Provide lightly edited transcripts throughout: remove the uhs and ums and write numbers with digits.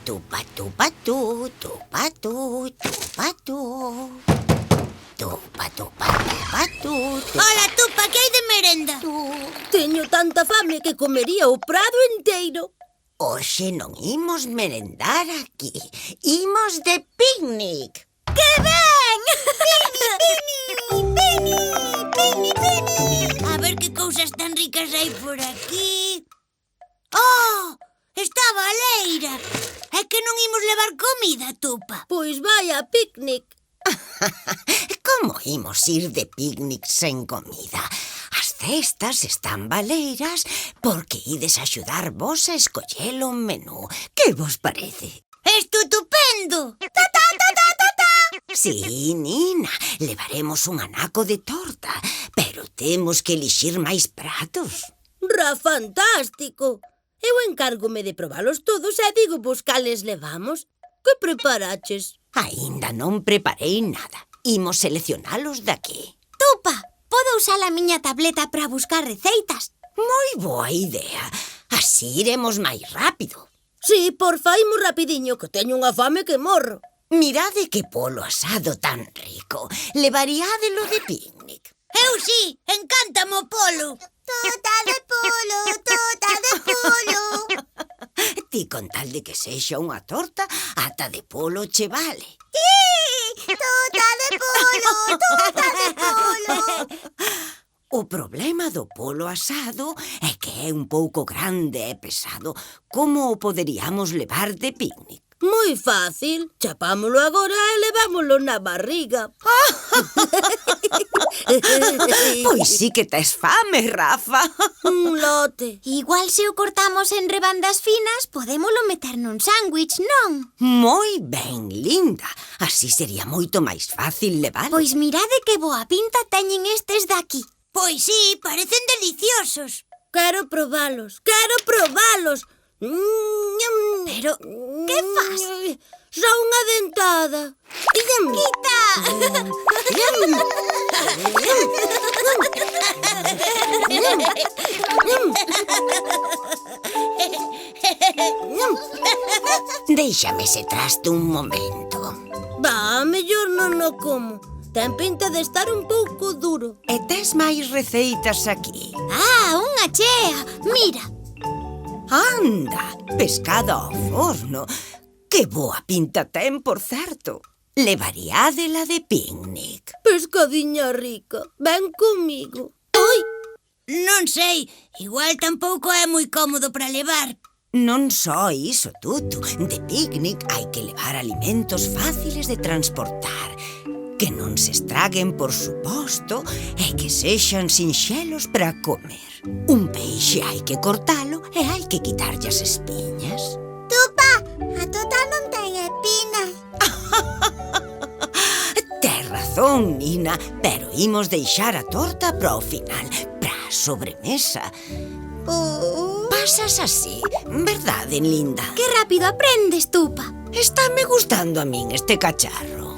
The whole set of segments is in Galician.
tupa, tupa, tu, tupa, tu, tupa, tu. Tupa, tupa, tupa, tu, tupa, Ola, Tupa, que hai de merenda? tu. Teño tanta fame que comería o prado enteiro. Hoxe non imos merendar aquí. Imos de picnic. Que ben! A ver que cousas tan ricas hai por aquí. Oh, está a baleira. É que non imos levar comida, Tupa. Pois vai a picnic. Como imos ir de picnic sen comida? As cestas están baleiras porque ides axudar vos a escoller o menú. Que vos parece? Estupendo! Sí, Nina, levaremos un anaco de torta, pero temos que elixir máis pratos. Fantástico. Eu encárgome de probalos todos e digo vos cales levamos. Que preparaches? Aínda non preparei nada. Imos seleccionalos daqui. Tupa, podo usar a miña tableta para buscar receitas? Moi boa idea. Así iremos máis rápido. Sí, porfa, imos rapidiño, que teño unha fame que morro. Mirade que polo asado tan rico. Levaríadelo de picnic. Eu sí, encántame o polo. Tota de polo, tota de polo. Ti con tal de que sexa unha torta, ata de polo che vale. Tota de polo, tota de polo. O problema do polo asado é que é un pouco grande e pesado. Como o poderíamos levar de picnic? Moi fácil. Chapámolo agora e levámolo na barriga. Pois sí que tes fame, Rafa. Un lote. Igual se o cortamos en rebandas finas, podémolo meter nun sándwich, non? Moi ben, linda. Así sería moito máis fácil levar. Pois mirade que boa pinta teñen estes daqui. Pois sí, parecen deliciosos. Quero probalos, quero probalos. Pero, que fas? Só unha dentada. Quita! Déixame se traste un momento. Bah, mellor non o como. Ten pinta de estar un pouco duro. E tes máis receitas aquí. Ah, unha chea. Mira. Anda, pescado ao forno. Que boa pinta ten, por certo. Levaríadela de picnic. Pescadiña rica, ven comigo. Ai, Non sei, igual tampouco é moi cómodo para levar. Non só iso, Tutu. De picnic hai que levar alimentos fáciles de transportar, que non se estraguen, por suposto, e que sexan sinxelos para comer. Un peixe hai que cortalo e hai que quitarlle as espiñas. Tupa, a tota non ten espinas. Tes razón, Nina, pero imos deixar a torta para o final, para a sobremesa. Pasas así, verdade, linda? Que rápido aprendes, Tupa. Estáme gustando a min este cacharro.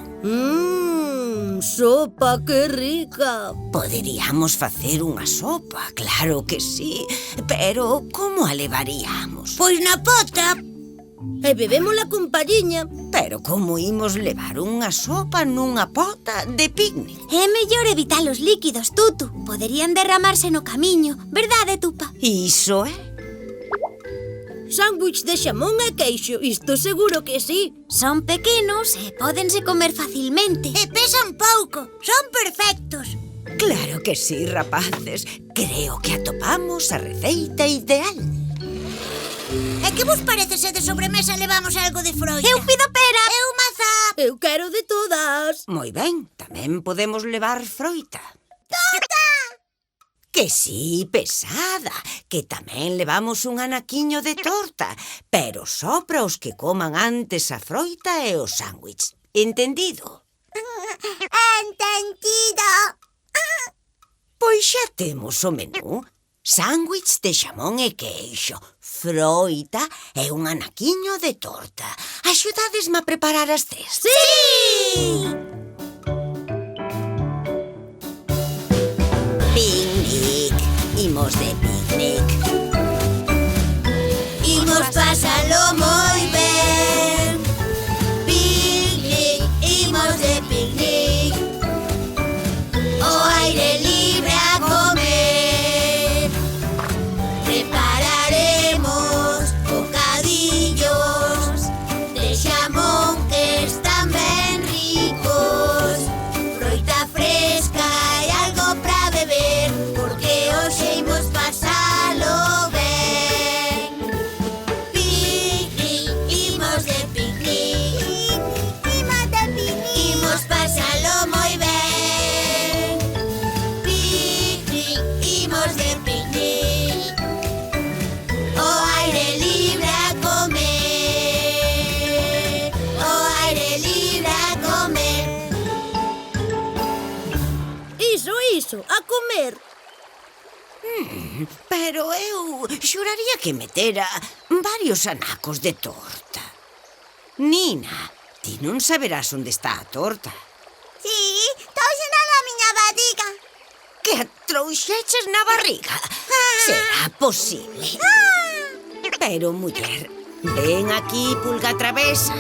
sopa, que rica. Poderíamos facer unha sopa, claro que sí. Pero como a levaríamos? Pois na pota. E bebémola con palliña. Pero como imos levar unha sopa nunha pota de picnic? É mellor evitar os líquidos, Tutu. Poderían derramarse no camiño, verdade, Tupa? Iso é. Sándwich de xamón e queixo, isto seguro que sí. Son pequenos e pódense comer facilmente. E pesan pouco, son perfectos. Claro que sí, rapaces. Creo que atopamos a receita ideal. E que vos parece se de sobremesa levamos algo de froita? Eu pido pera. Eu mazá. Eu quero de todas. Moi ben, tamén podemos levar froita. Torta! Que sí, pesada, que tamén levamos un anaquiño de torta, pero só para os que coman antes a froita e o sándwich. Entendido? Entendido. Pois xa temos o menú. Sándwich de xamón e queixo, froita e un anaquiño de torta. Axudadesme a preparar as cestas. Sí! Picnic, imos de picnic. Imos pasalo moi ben. iso, a comer. Pero eu xuraría que metera varios anacos de torta. Nina, ti non saberás onde está a torta. Sí, trouxena na miña barriga. Que a trouxeches na barriga? Será posible. Pero, muller, ven aquí, pulga travesa.